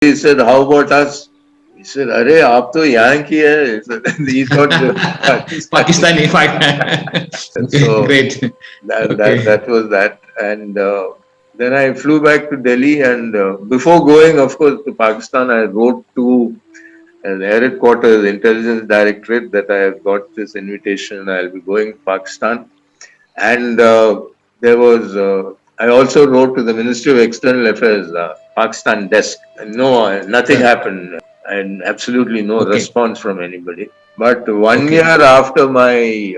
He said, how about us? He said, Arey, aap to yahan ki hai. He said, he thought Pakistani. Pakistani fight. So Great. Okay. that was that. And then I flew back to Delhi. And before going, of course, to Pakistan, I wrote to the Air Headquarters Intelligence Directorate that I have got this invitation. I'll be going to Pakistan. And there was, I also wrote to the Ministry of External Affairs, Pakistan desk. No, nothing happened, and absolutely no response from anybody. But 1 year after my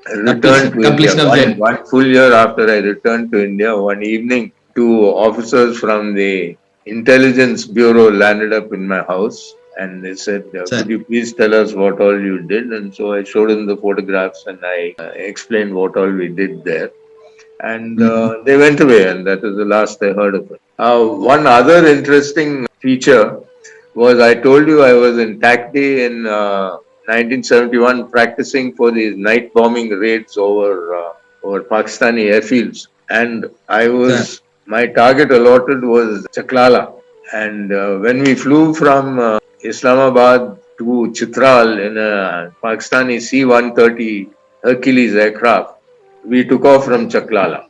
return to India, one full year after I returned to India, one evening, two officers from the Intelligence Bureau landed up in my house. And they said, could you please tell us what all you did? And so I showed them the photographs and I explained what all we did there. And they went away, and that is the last I heard of it. One other interesting feature was I told you I was in TACD in 1971 practicing for these night bombing raids over Pakistani airfields. And I was, my target allotted was Chaklala. And when we flew from Islamabad to Chitral in a Pakistani C-130 Hercules aircraft, we took off from Chaklala.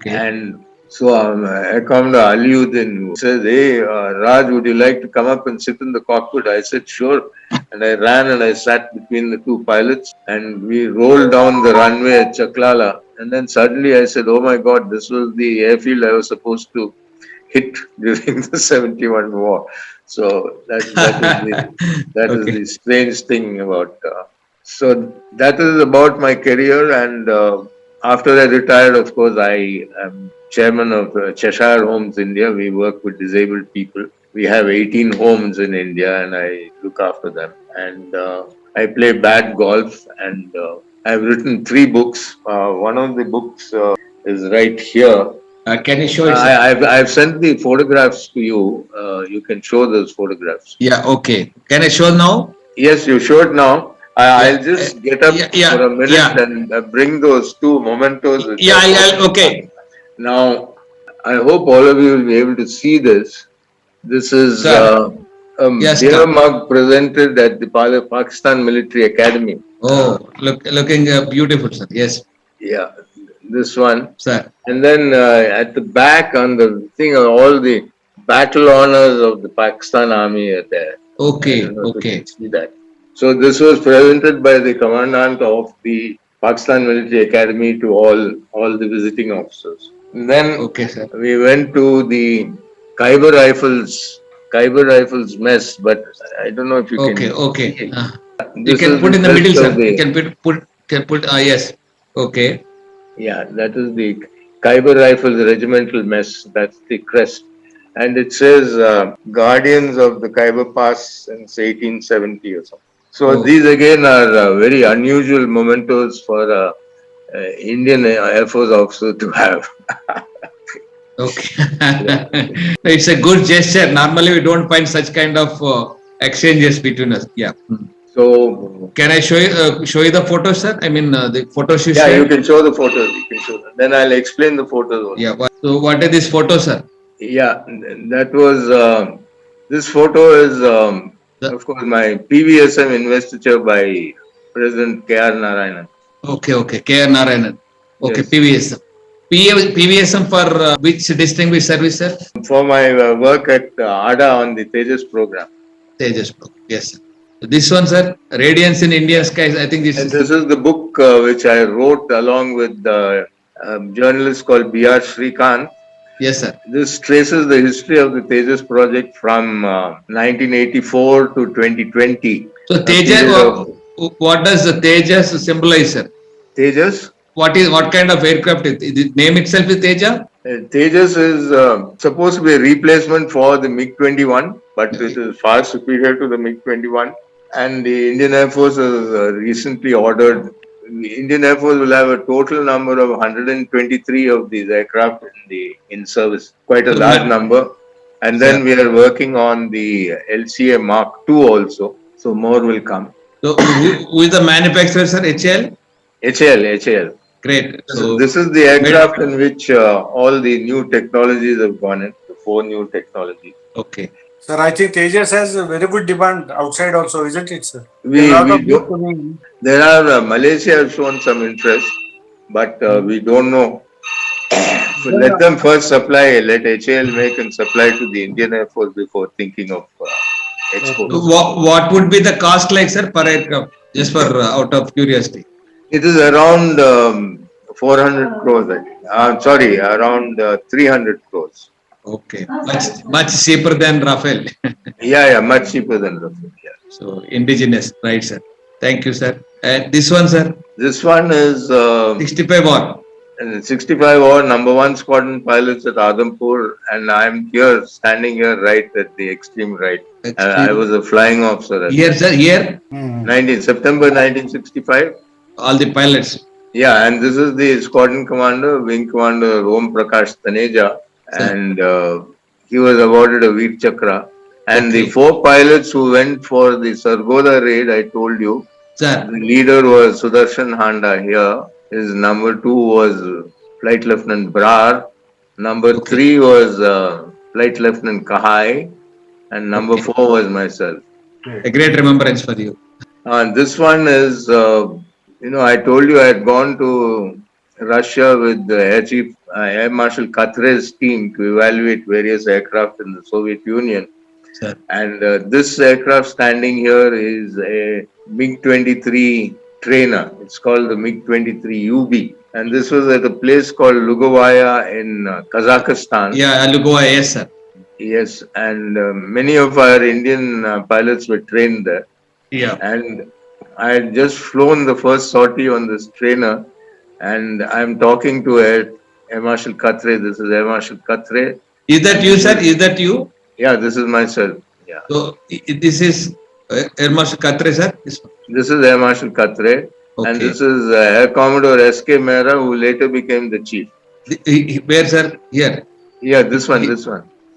And so Air Commodore Aliuddin says, hey, Raj, would you like to come up and sit in the cockpit? I said, sure. And I ran and I sat between the two pilots and we rolled down the runway at Chaklala. And then suddenly I said, oh my God, this was the airfield I was supposed to hit during the 71 war. So that is the strange thing about. So that is about my career. And after I retired, of course, I am chairman of Cheshire Homes India. We work with disabled people. We have 18 homes in India, and I look after them. And I play bad golf, and I've written 3 books. One of the books is right here. Can you show it? I've sent the photographs to you. You can show those photographs. Yeah, okay. Can I show now? Yes, you show it now. I'll just get up for a minute and bring those 2 mementos. Okay. Now, I hope all of you will be able to see this. This is a beer mug presented at the Pakistan Military Academy. Oh, looking beautiful, sir. Yes. Yeah. This one, sir. And then at the back on the thing are all the battle honors of the Pakistan Army are there. Okay, see that. So this was presented by the commandant of the Pakistan Military Academy to all the visiting officers. And then we went to the Khyber Rifles mess, but I don't know if you can. Okay. You can put in the middle, sir. You can put. Yes. Okay. Yeah, that is the Khyber Rifles Regimental Mess. That's the crest. And it says Guardians of the Khyber Pass since 1870 or something. So these again are very unusual mementos for Indian Air Force officer to have. Okay. It's a good gesture. Normally we don't find such kind of exchanges between us. Yeah. So can I show you the photos, sir? I mean the photos you you can show the photos. You can show them. Then I'll explain the photos also. Yeah. So what are these photos, sir? Yeah, that was this photo is of course my PVSM investiture by President K.R. Narayanan. Okay, K.R. Narayanan. Okay, yes. PVSM for which distinguished service, sir? For my work at ADA on the Tejas program. Tejas program, yes, sir. This one, sir, Radiance in Indian Skies. I think this is the book which I wrote along with a journalist called B.R. Shrikant. Yes, sir. This traces the history of the Tejas project from 1984 to 2020. So Tejas, what does the Tejas symbolize, sir? Tejas? What kind of aircraft is the name itself is Teja? Tejas is supposed to be a replacement for the MiG-21, but it is far superior to the MiG-21. And the Indian Air Force has recently ordered. The Indian Air Force will have a total number of 123 of these aircraft in service, quite a large number. And then we are working on the LCA Mark II also, so more will come. So who is the manufacturer, sir? HAL? HAL. Great. So this is the aircraft in which all the new technologies have gone in, the 4 new technologies. Okay. Sir, I think Tejas has a very good demand outside also, isn't it, sir? We, A lot we of do, youth coming. there are, Malaysia has shown some interest, but we don't know. So Then, let them first supply, let HAL make and supply to the Indian Air Force before thinking of exports. What would be the cost like, sir, per aircraft? Just for out of curiosity. It is around 400 crores. Sorry, around 300 crores. Okay, much cheaper than Rafale. Yeah, much cheaper than Rafale. Yeah. So indigenous, right, sir? Thank you, sir. And this one, sir? This one is 65 or 65 or number one squadron pilots at Adampur, and I'm here, standing here right at the extreme right. I was a flying officer. Here, sir, here? 19 September 1965. All the pilots. Yeah, and this is the squadron commander, wing commander Om Prakash Taneja, and he was awarded a Veer Chakra. And the 4 pilots who went for the Sargoda raid, I told you, sir. The leader was Sudarshan Handa here. His number 2 was Flight Lieutenant Brar. Number 3 was Flight Lieutenant Kahai. And number 4 was myself. A great remembrance for you. This one is, I told you I had gone to Russia with the Air Chief, Air Marshal Katre's team to evaluate various aircraft in the Soviet Union. Sir. And this aircraft standing here is a MiG-23 trainer. It's called the MiG-23 UB. And this was at a place called Lugovaya in Kazakhstan. Yeah, Lugovaya, yes, sir. Yes, and many of our Indian pilots were trained there. Yeah. And I had just flown the first sortie on this trainer, and I'm talking to Air Marshal Katre. This is Air Marshal Katre. Is that you, sir? Is that you? Yeah, this is myself. Yeah. So this is Air Marshal Katre, sir? This is Air Marshal Katre. Okay. And this is Air Commodore S.K. Mehra, who later became the chief. Where, sir? Here? Yeah, this one.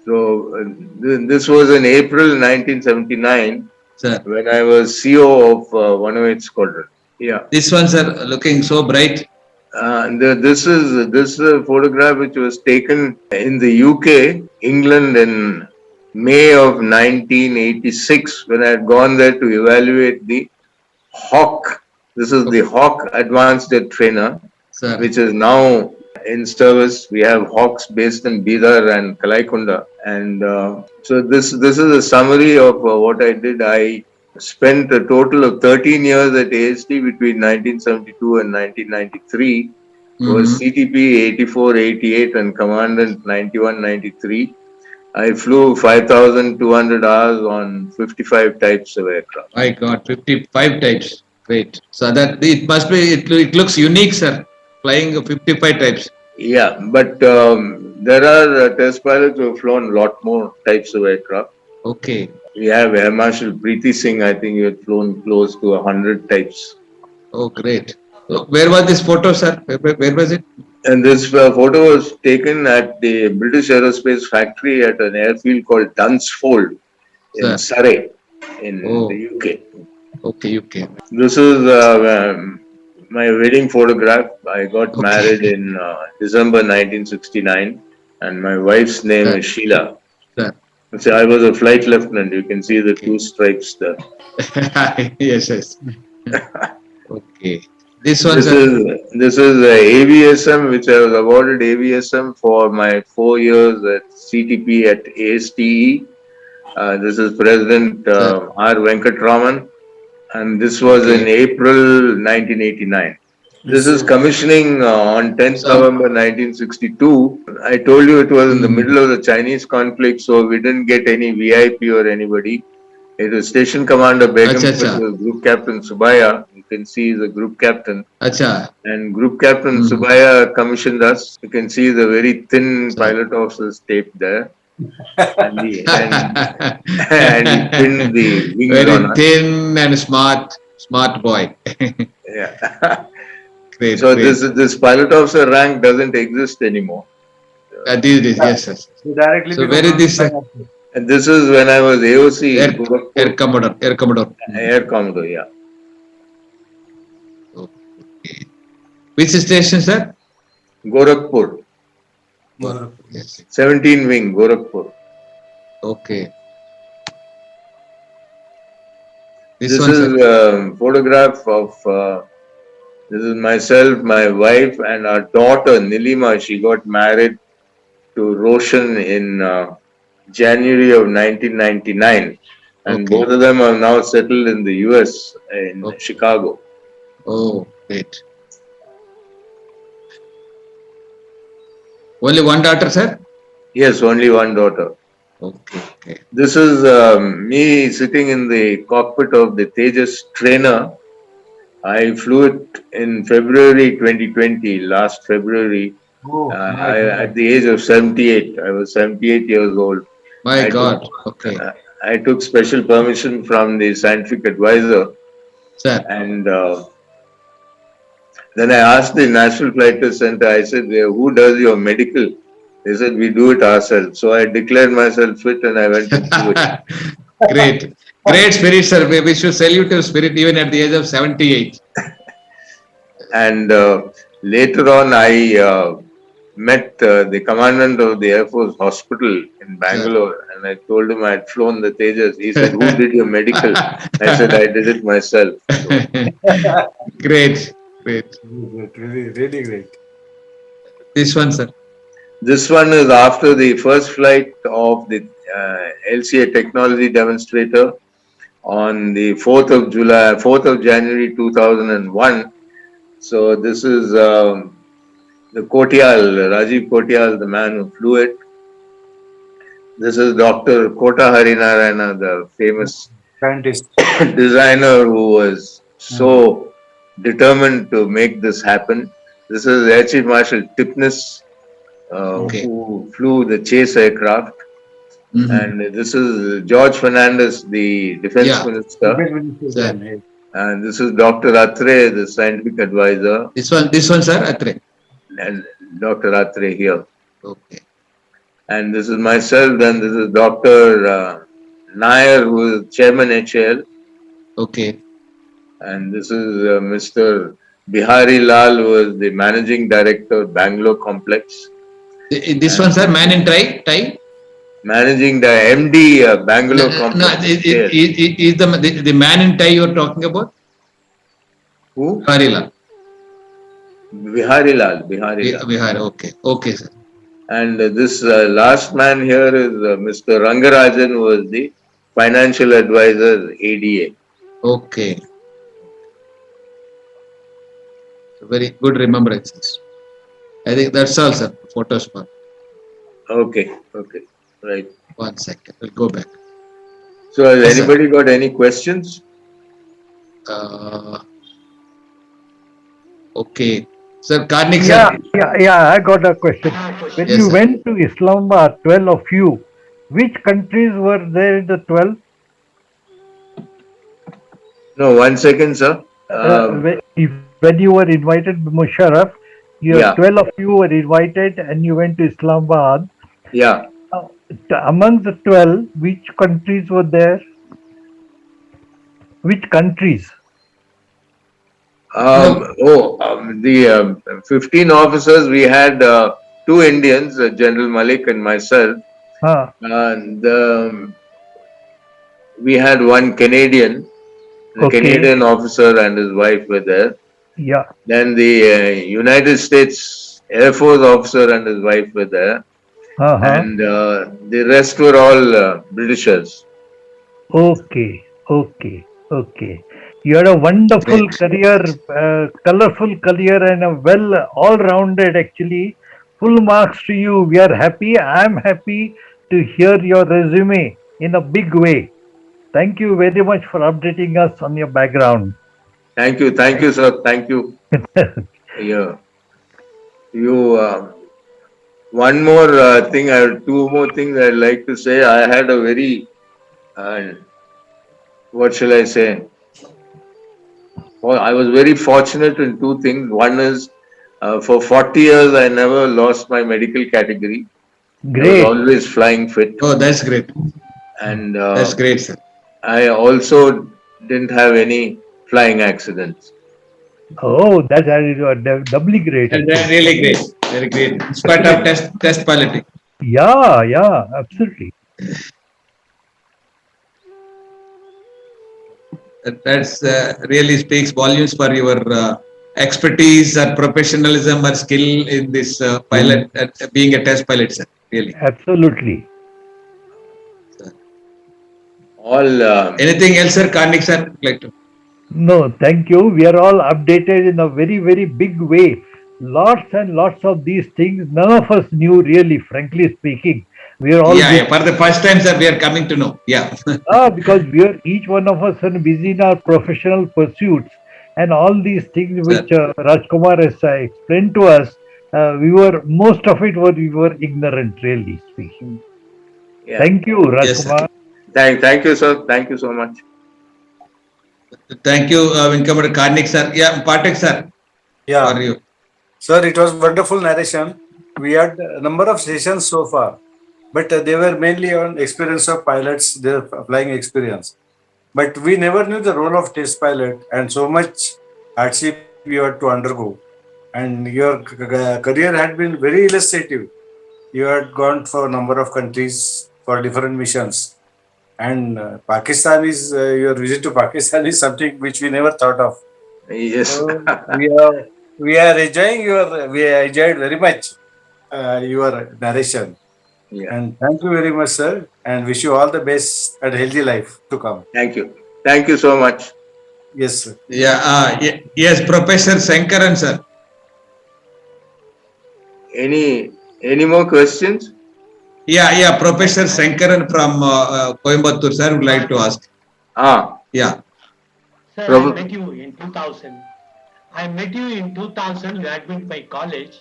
So this was in April 1979. Sir. When I was CO of 108 Squadron. Yeah. This one, sir, looking so bright. This is a photograph which was taken in the UK, England in May of 1986 when I had gone there to evaluate the Hawk. This is the Hawk Advanced Jet Trainer, sir, which is now in service. We have Hawks based in Bidar and Kalaikunda. And so this is a summary of what I did. I spent a total of 13 years at ASTE between 1972 and 1993. Was CTP 84, 88 and Commandant 91, 93. I flew 5,200 hours on 55 types of aircraft. I got 55 types. Great. So that it must be, it looks unique, sir. Flying 55 types. Yeah, but there are test pilots who have flown a lot more types of aircraft. Okay. We have Air Marshal Preeti Singh. I think he had flown close to 100 types. Oh, great. So where was this photo, sir? Where was it? And this photo was taken at the British Aerospace Factory at an airfield called Dunsfold in Surrey, in the UK. Okay, UK. This is my wedding photograph. I got married in December 1969, and my wife's name is Sheila. So I was a flight lieutenant. You can see the 2 stripes there. Yes. Okay. This is AVSM, which I was awarded AVSM for my 4 years at CTP at ASTE. This is President R. Venkatraman, and this was in April 1989. This is commissioning on 10th November 1962. I told you it was in the middle of the Chinese conflict, so we didn't get any VIP or anybody. It was Station Commander Begum, Group Captain Subaya. You can see the Group Captain. And Group Captain Subaya commissioned us. You can see the very thin pilot officers taped there. And he pinned the wings very on us. Thin and smart boy. Yeah. Great, so great. This pilot officer rank doesn't exist anymore. Yes, sir. So where is this? And this is when I was AOC. Air Commodore. Air Commodore, yeah. Okay. Which station, sir? Gorakhpur. Yes. 17 wing, Gorakhpur. Okay. This This one, sir. is a photograph of this is myself, my wife, and our daughter Nilima. She got married to Roshan in January of 1999, and Okay. both of them are now settled in the US in Okay. Chicago. Oh, great. Only one daughter, sir? Yes, only one daughter. Okay. Okay. This is me sitting in the cockpit of the Tejas trainer. I flew it in February 2020, last February. Oh, At the age of 78, I was 78 years old. My I took, God. Okay. I took special permission from the scientific advisor, Sir. and then I asked the National Flight Test Center, I said, who does your medical? They said, we do it ourselves. So I declared myself fit and I went and flew it. Great. Great spirit, sir. We should salute your spirit even at the age of 78. And later on, I met the commandant of the Air Force Hospital in Bangalore, and I told him I had flown the Tejas. He said, who did your medical? I said, I did it myself. So, Great. Great. really, really great. This one, sir. this one is after the first flight of the LCA technology demonstrator on the 4th of July, 4th of January 2001. So this is the Kotial, Rajiv Kotial, the man who flew it. This is Dr. Kota Harinarayana, the famous Scientist. designer who was so determined to make this happen. This is Air Chief Marshal Tipnis, Okay. who flew the chase aircraft. And this is George Fernandez, the defense minister. Sir. And this is Dr. Atre, the scientific advisor. This one, sir. Atre. And Dr. Atre here. Okay. And this is myself. Then this is Dr. Nair, who is chairman HAL. Okay. And this is Mr. Bihari Lal, who is the managing director, Bangalore complex. This one, sir. Man in tie. Managing the MD, Bangalore No, complex. is the man in tie you're talking about? Who? Bihari Lal. Bihari Lal. Bihari. Okay. Okay, sir. And this last man here is Mr. Rangarajan, who was the financial advisor, ADA. Okay. Very good remembrances. I think that's all, sir. Photos part. Okay. Right. 1 second. We'll go back. So has Yes, anybody got any questions? Okay. Sir, Karnik, sir. Yeah, I got a question. When Yes, you sir. went to Islamabad, 12 of you, which countries were there in the 12? No, 1 second, sir. When you were invited, Musharraf, 12 of you were invited and you went to Islamabad. Yeah. Among the 12, which countries were there? Which countries? The 15 officers, we had 2 Indians, General Malik and myself. And we had 1 Canadian. The Canadian officer and his wife were there. Yeah. Then the United States Air Force officer and his wife were there. And the rest were all Britishers. Okay. You had a wonderful career, colorful career, and a all-rounded, actually. Full marks to you. We are happy. I am happy to hear your resume in a big way. Thank you very much for updating us on your background. Thank you, sir. Thank you. Yeah. One more thing, two more things I'd like to say. I had a very, what shall I say? Well, I was very fortunate in 2 things. One is, for 40 years, I never lost my medical category. Great. I was always flying fit. Oh, that's great. And that's great, sir. I also didn't have any flying accidents. Oh, that's doubly great. That's really great. Very great. In spite of test piloting. Yeah, absolutely. That's really speaks volumes for your expertise or professionalism or skill in this pilot, being a test pilot, sir. Really. Absolutely. All Anything else, sir? Karnik, sir, like to. No, thank you. We are all updated in a very, very big way. Lots and lots of these things none of us knew really, frankly speaking. We are all Yeah, for the first time, sir, we are coming to know. Yeah. because we are each one of us are busy in our professional pursuits, and all these things Sir. which Rajkumar has explained to us, we were most of it were we were ignorant, really speaking. yeah. Thank you, Yes, sir. Rajkumar. Thank you, sir. Thank you so much. Thank you, Vinkamat Karnik, sir. Yeah, Patek, sir, Yeah. for you. Sir, it was wonderful narration. We had a number of sessions so far, but they were mainly on experience of pilots, their flying experience. But we never knew the role of test pilot and so much hardship you had to undergo. And your career had been very illustrative. You had gone for a number of countries for different missions. And Pakistan is, your visit to Pakistan is something which we never thought of. Yes. So we are enjoying we enjoyed very much your narration. Yeah. And thank you very much, sir. And wish you all the best and healthy life to come. Thank you. Thank you so much. Yes, sir. Yeah, yes, Professor Sankaran, sir. Any more questions? Yeah, Professor Sankaran from Coimbatore, sir, would like to ask. Yeah. Sir, Prabhu- I met you in 2000. I met you in 2000. You admitted my college.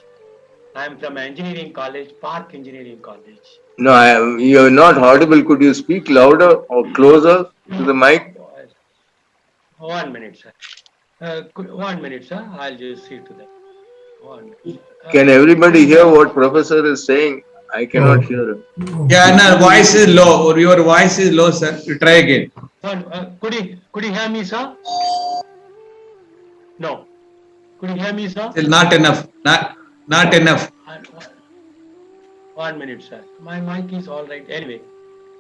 I am from engineering college, Park Engineering College. No, you're not audible. Could you speak louder or closer to the mic? 1 minute, sir. 1 minute, sir. I'll just see to that. 1 minute. Can everybody hear what professor is saying? I cannot hear him. Yeah, no, voice is low. Or your voice is low, sir. You try again. Could you hear me, sir? No. Could you hear me, sir? Still not enough. Not enough. 1 minute, sir. My mic is all right. Anyway,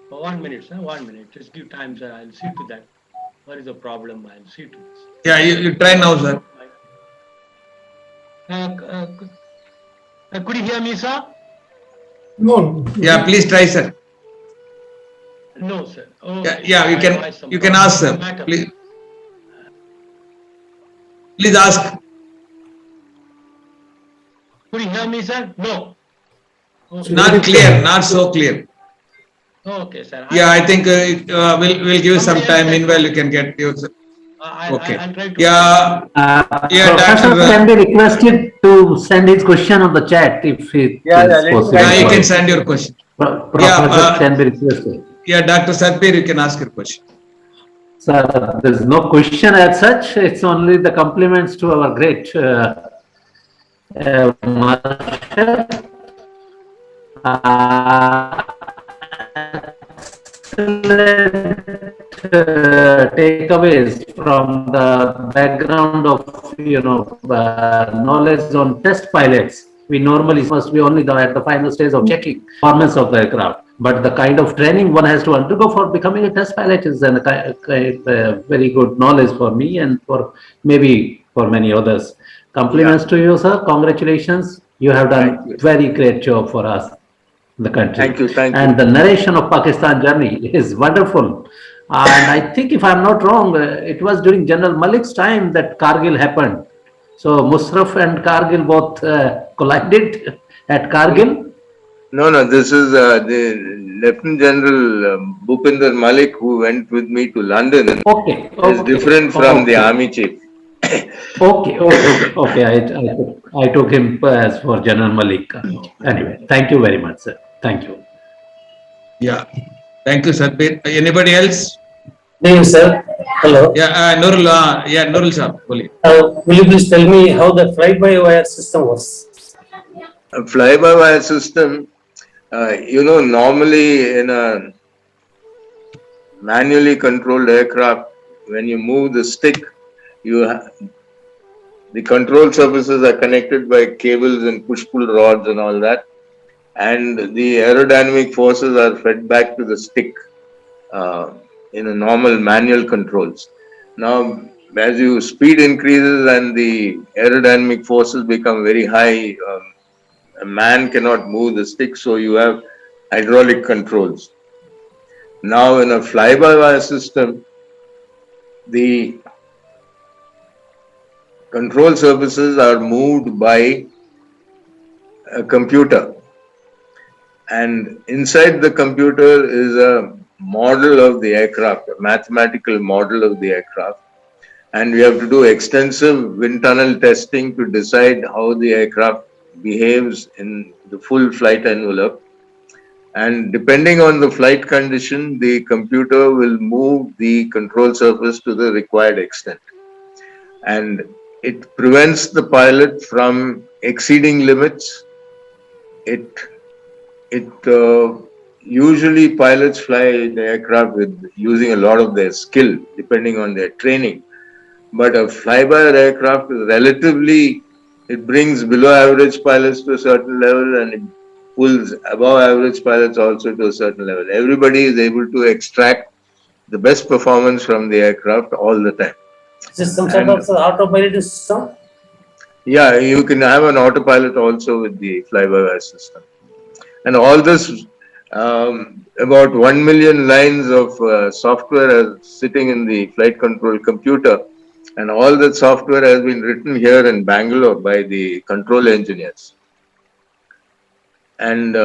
1 minute, sir. 1 minute. Just give time, sir. I'll see to that. What is the problem? I'll see to this. Yeah, you try now, sir. Could you hear me, sir? No. Yeah, please try, sir. No, sir. Oh, Yeah, you can ask, sir. Please ask. Could you hear me, sir? No. Okay. Not clear, not so clear. Okay, sir. Yeah, I think we'll give some time. Meanwhile, you can get your. Okay. I'll try to. Yeah, Professor Doctor. can be requested to send his question on the chat if it Yeah, is yeah, possible. Yeah, you can send your question. Professor can be requested. Yeah, Dr. Satbir, you can ask your question. Sir, there is no question as such. It's only the compliments to our great Marshal. Takeaways from the background of knowledge on test pilots. We normally must be only at the final stage of checking performance of the aircraft, but the kind of training one has to undergo for becoming a test pilot is a very good knowledge for me and for maybe for many others. Compliments to you, sir. Congratulations. You have done very great job for us, the country. Thank you. And the narration of Pakistan journey is wonderful. And I think if I'm not wrong, it was during General Malik's time that Kargil happened. So Musharraf and Kargil both collided at Kargil. No, this is the Lieutenant General Bhupinder Malik who went with me to London. Okay. It's different from the army chief. Okay. I took him as for General Malik. Anyway, thank you very much, sir. Thank you. Yeah. Thank you, Satbir. Anybody else? Name, sir. Hello. Yeah, Nurul. Nurul sir. Will you please tell me how the fly-by-wire system works? A fly-by-wire system, normally in a manually controlled aircraft, when you move the stick, the control surfaces are connected by cables and push-pull rods and all that, and the aerodynamic forces are fed back to the stick in a normal manual controls. Now, as you speed increases and the aerodynamic forces become very high, a man cannot move the stick, so you have hydraulic controls. Now, in a fly-by-wire system, the control surfaces are moved by a computer, and inside the computer is a model of the aircraft, a mathematical model of the aircraft, and we have to do extensive wind tunnel testing to decide how the aircraft behaves in the full flight envelope. And depending on the flight condition, the computer will move the control surface to the required extent. And it prevents the pilot from exceeding limits. It usually pilots fly the aircraft with using a lot of their skill, depending on their training. But a fly-by-wire aircraft is relatively, it brings below average pilots to a certain level, and it pulls above average pilots also to a certain level. Everybody is able to extract the best performance from the aircraft all the time. Is this some sort And of autopilot system? yeah, you can have an autopilot also with the fly-by-wire system. And all this, about 1 million lines of software are sitting in the flight control computer. And all that software has been written here in Bangalore by the control engineers. And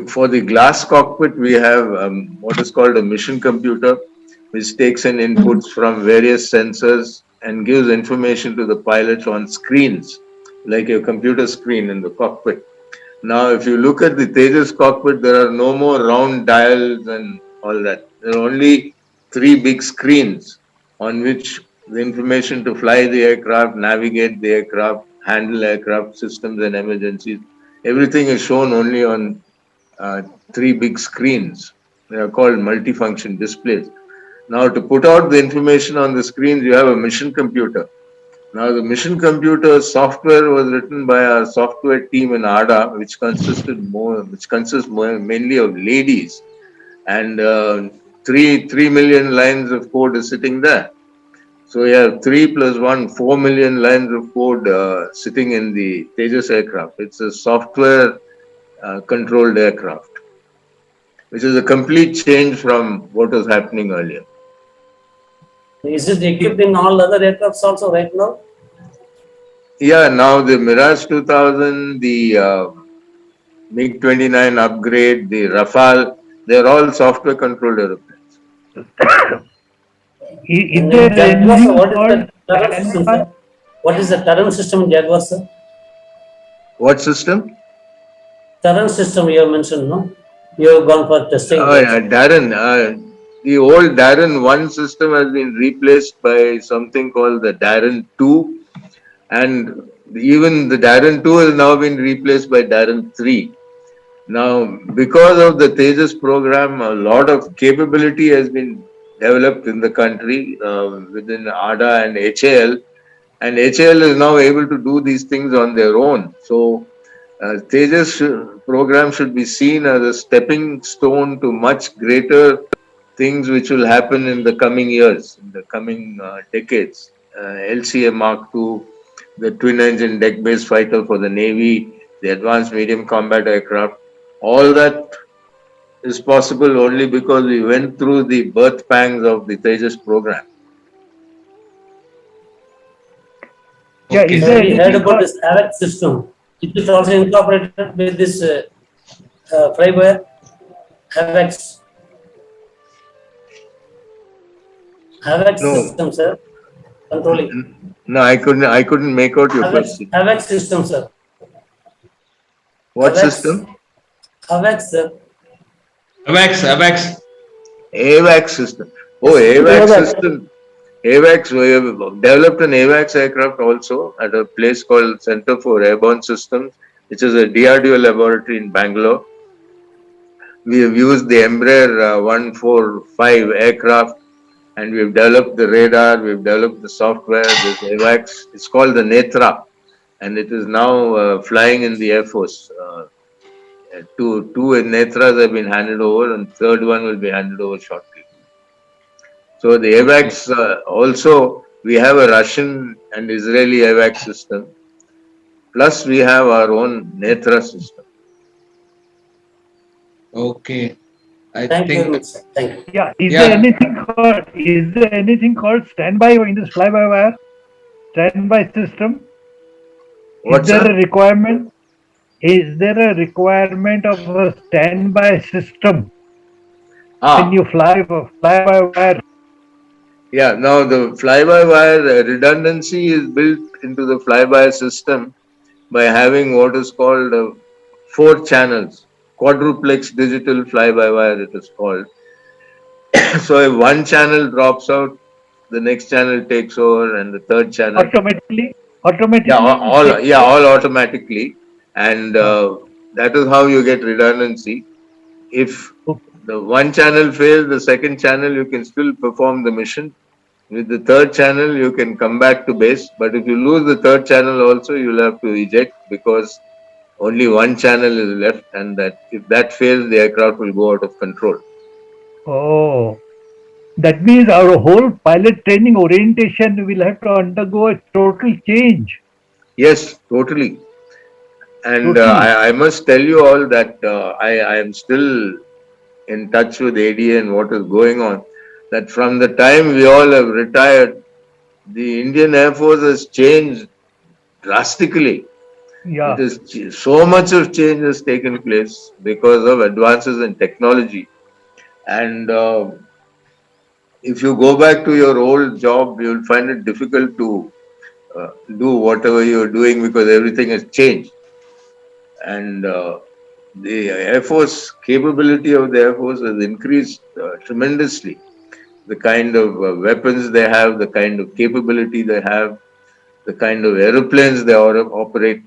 for the glass cockpit, we have what is called a mission computer, which takes in inputs from various sensors and gives information to the pilots on screens, like a computer screen in the cockpit. Now, if you look at the Tejas cockpit, there are no more round dials and all that. There are only 3 big screens on which the information to fly the aircraft, navigate the aircraft, handle aircraft systems and emergencies. Everything is shown only on 3 big screens. They are called multifunction displays. Now, to put out the information on the screens, you have a mission computer. Now, the mission computer software was written by our software team in ADA, which consists mainly of ladies, and 3 million lines of code is sitting there. So you have 3 plus 1, 4 million lines of code sitting in the Tejas aircraft. It's a software controlled aircraft, which is a complete change from what was happening earlier. Is it equipped in all other aircrafts also right now? Yeah, now the Mirage 2000, the MiG-29 upgrade, the Rafale, they're all software controlled aeroplanes. Is there Jaguar, anything what is called the turret system, sir? What is the turret system in Jaguar, sir? What system? Turret system you have mentioned, no? You have gone for testing. Oh, yeah, Darren. The old Darren 1 system has been replaced by something called the Darren 2. And even the Darren 2 has now been replaced by Darren 3. Now, because of the Tejas program, a lot of capability has been developed in the country within ADA and HAL. And HAL is now able to do these things on their own. So, Tejas program should be seen as a stepping stone to much greater things which will happen in the coming years, in the coming decades. LCA Mark II, the twin engine deck based fighter for the Navy, the advanced medium combat aircraft, all that is possible only because we went through the birth pangs of the Tejas program. Yeah, Okay. is Sir, there we heard anything about called, this AVSM system. It is also incorporated with this fly-by-wire AVSM. AVSM No, system, sir. Controlling. no, I couldn't make out your question. AVSM system, sir. What AVSM. system? AVSM, sir. AVAX. AVAX system. Oh, AVAX system. AVAX, we have developed an AVAX aircraft also at a place called Center for Airborne Systems, which is a DRDO laboratory in Bangalore. We have used the Embraer 145 aircraft, and we've developed the radar, we've developed the software, this AVAX. It's called the Netra, and it is now flying in the Air Force. Two Netras have been handed over, and third one will be handed over shortly. So the AVAX also, we have a Russian and Israeli AVAX system. Plus we have our own Netra system. Okay. I Thank you very think, much, sir. Thank you. Yeah. yeah, Is there anything called standby in this fly-by-wire standby system? Is What's there a that? requirement? Is there a requirement of a standby system when Ah, you fly by wire? yeah. Now the fly-by-wire redundancy is built into the fly-by system by having what is called 4 channels, quadruplex digital fly-by-wire it is called. So if one channel drops out, the next channel takes over and the third channel. Automatically, Yeah, automatically it takes over. all automatically. And Uh, that is how you get redundancy. If okay. the one channel fails, the second channel you can still perform the mission. With the third channel, you can come back to base. But if you lose the third channel also, you'll have to eject because only one channel is left, and that if that fails, the aircraft will go out of control. Oh, that means our whole pilot training orientation will have to undergo a total change. Yes, totally. And Totally. I must tell you all that I am still in touch with ADA and what is going on. That from the time we all have retired, the Indian Air Force has changed drastically. It Yeah. is so much of change has taken place because of advances in technology. And if you go back to your old job, you'll find it difficult to do whatever you're doing because everything has changed. And the Air Force capability of the Air Force has increased tremendously. The kind of weapons they have, the kind of capability they have, the kind of aeroplanes they operate,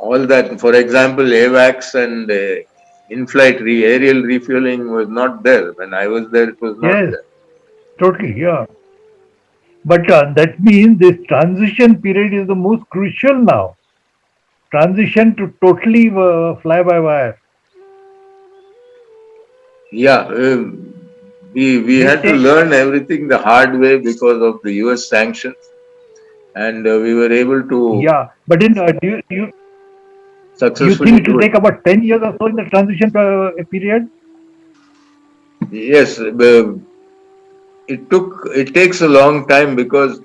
all that. For example, AVAX and in-flight aerial refueling was not there. When I was there, it was not Yes. there. Totally. Yeah. But that means this transition period is the most crucial now. Transition to totally fly by wire. Yeah, we Will had to take. learn everything the hard way because of the US sanctions, and we were able to Yeah. But do you successfully think it will do it. take about 10 years or so in the transition period? Yes, it takes a long time because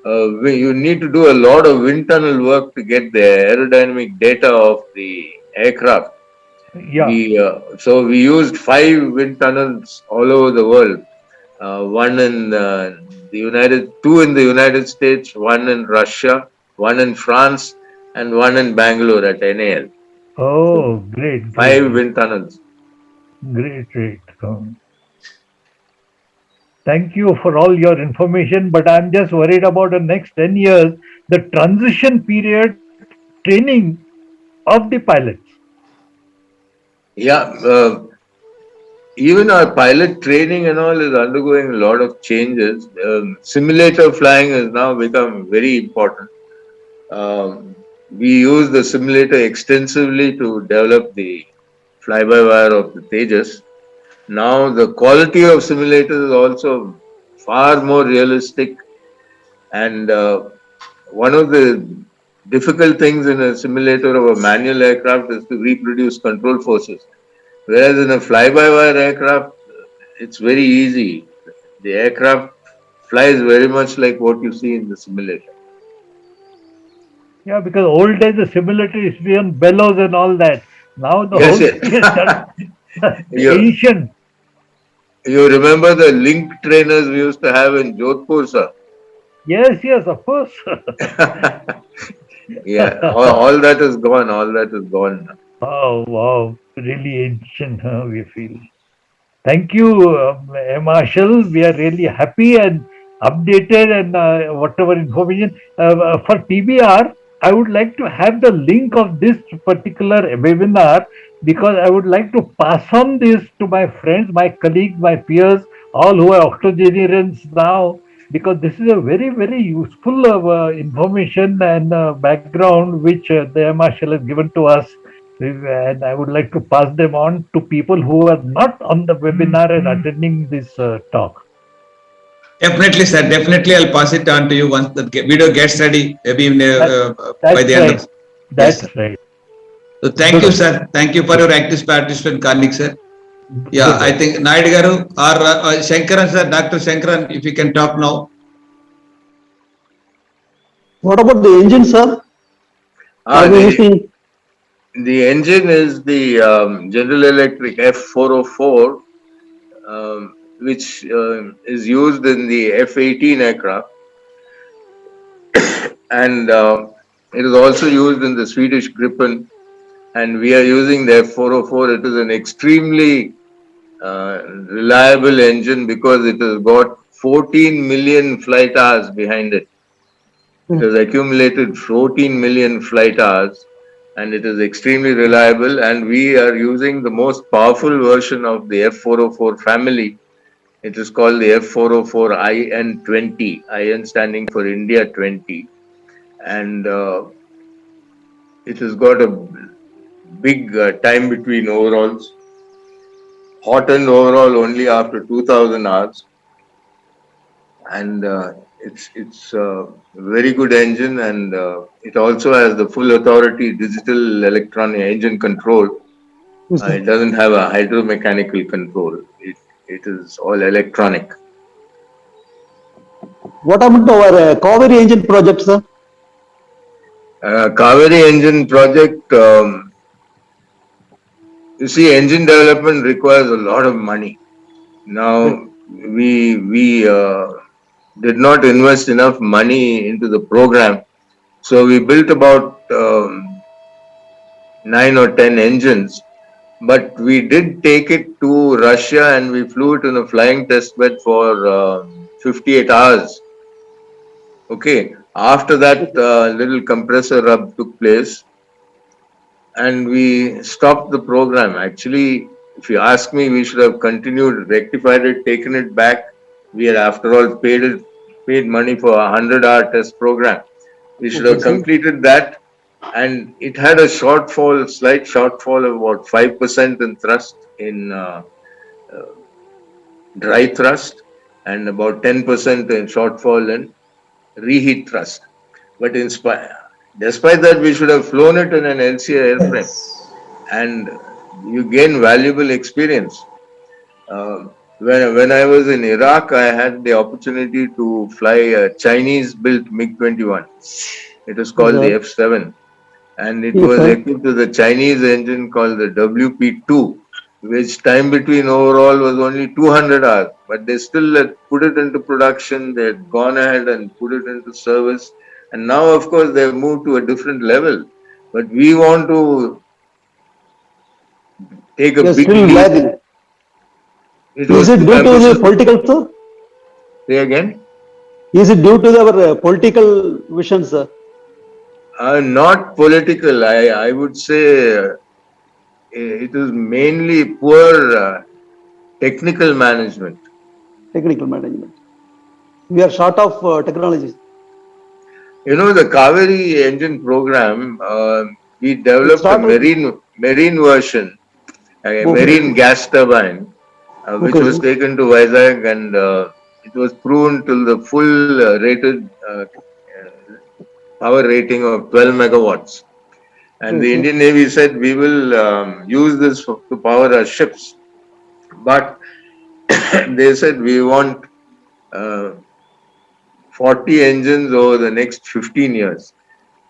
you need to do a lot of wind tunnel work to get the aerodynamic data of the aircraft. Yeah. So we used 5 wind tunnels all over the world. One in two in the United States, one in Russia, one in France, and one in Bangalore at NAL. So Oh, great, great, 5 wind tunnels. great, great. Thank you for all your information, but I'm just worried about the next 10 years, the transition period training of the pilots. Yeah, even our pilot training and all is undergoing a lot of changes. Simulator flying has now become very important. We use the simulator extensively to develop the fly-by-wire of the Tejas. Now the quality of simulators is also far more realistic, and one of the difficult things in a simulator of a manual aircraft is to reproduce control forces. Whereas in a fly-by-wire aircraft, it's very easy. The aircraft flies very much like what you see in the simulator. Yeah, because old days the simulator is beyond bellows and all that. Now the Yes, whole yes. thing is done you, ancient. you remember the link trainers we used to have in Jodhpur, sir? Yes, yes, of course. Yeah, all that is gone. All that is gone now. Oh, wow, really ancient, we feel. Thank you, Marshal. We are really happy and updated and whatever information. For PBR, I would like to have the link of this particular webinar because I would like to pass on this to my friends, my colleagues, my peers, all who are octogenarians now, because this is a very, very useful information and background which the Marshal has given to us, and I would like to pass them on to people who are not on the webinar and attending this talk. Definitely, sir. Definitely, I'll pass it on to you once the video gets ready. Maybe by That's the end right. of. Yes, That's sir. right. So thank you, Good. sir. Thank you for your active participant, colleague, sir. Yeah, I Good. think Naidu Garu or Shankaran, sir, Dr. Shankaran, if you can talk now. What about the engine, sir? Ah, Are we the using? the engine is the General Electric F404, which is used in the F-18 aircraft, and it is also used in the Swedish Gripen. And we are using the F404. It is an extremely reliable engine because it has got 14 million flight hours behind it. It has accumulated 14 million flight hours, and it is extremely reliable. And we are using the most powerful version of the F404 family. It is called the F404 IN20, IN standing for India 20. And it has got a big time between overalls. Hot and overall only after 2000 hours. And it's a very good engine, and it also has the full authority digital electronic engine control. It doesn't have a hydromechanical control. It is all electronic. What about our Kaveri engine project, sir? Kaveri engine project, you see, engine development requires a lot of money. Now, we did not invest enough money into the program. So we built about 9 or 10 engines, but we did take it to Russia and we flew it in a flying test bed for 58 hours. Okay. After that, little compressor rub took place and we stopped the program. Actually, if you ask me, we should have continued, rectified it, taken it back. We had, after all, paid money for a 100-hour test program. We should have completed that, and it had a shortfall, slight shortfall of about 5% in thrust in dry thrust, and about 10% in shortfall in reheat thrust. But despite that, we should have flown it in an LCA airframe, and you gain valuable experience. When I was in Iraq, I had the opportunity to fly a Chinese-built MiG-21. It was called the F7, and it was equipped with a Chinese engine called the WP2, which time between overall was only 200 hours. But they still had put it into production. They had gone ahead and put it into service, and now, of course, they've moved to a different level. But we want to take a big leap. Is it due to the political, sir? Say again? Is it due to our political vision, sir? Not political. I would say it is mainly poor technical management. Technical management. We are short of technologies. You know, the Kaveri engine program, we developed a marine version, a marine gas turbine, which was taken to Vizag, and it was proven till the full rated power rating of 12 megawatts. And the Indian Navy said, we will use this to power our ships. But they said, we want 40 engines over the next 15 years.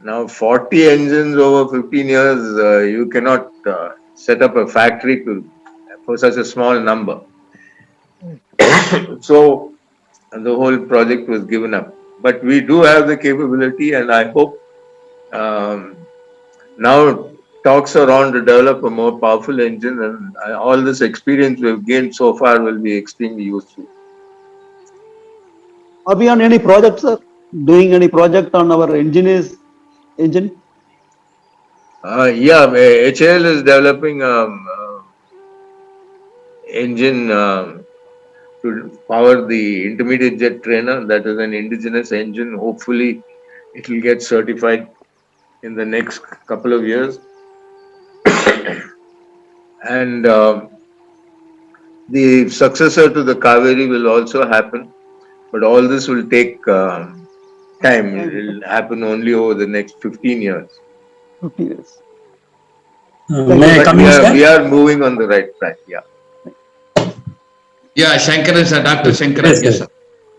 Now, 40 engines over 15 years, you cannot set up a factory for such a small number. So, the whole project was given up. But we do have the capability, and I hope now talks are on to develop a more powerful engine, and all this experience we've gained so far will be extremely useful. Are we on any project, sir? Doing any project on our engine? Yeah, HAL is developing engine to power the intermediate jet trainer. That is an indigenous engine. Hopefully, it will get certified in the next couple of years. And the successor to the Kaveri will also happen. But all this will take time. It will happen only over the next 15 years. 50 years. May I But come in, sir? we are moving on the right track. Yeah. Yeah, Shankaran sir, Dr. Shankaran. Yes, Yes, sir. sir.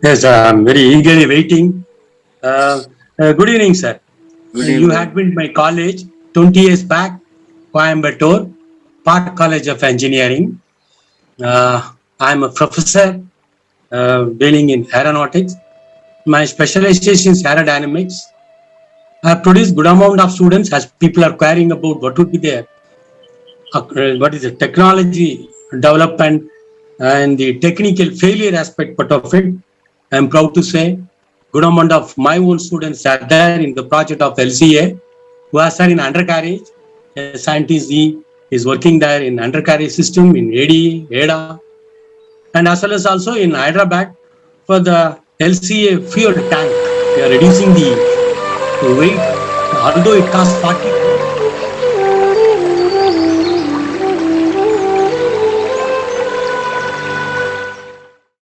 Yes, I'm very eagerly waiting. Good evening, sir. Good You evening. had been to my college 20 years back, Coimbatore, Park College of Engineering. I'm a professor dealing in aeronautics. My specialization is aerodynamics. I have produced good amount of students as people are querying about what would be the what is the technology development and the technical failure aspect part of it. I'm proud to say good amount of my own students are there in the project of LCA who are in undercarriage. A scientist is working there in undercarriage system in AD, ADA, and as well as also in Hyderabad for the LCA fuel tank. We are reducing the weight, although it costs 40 crore.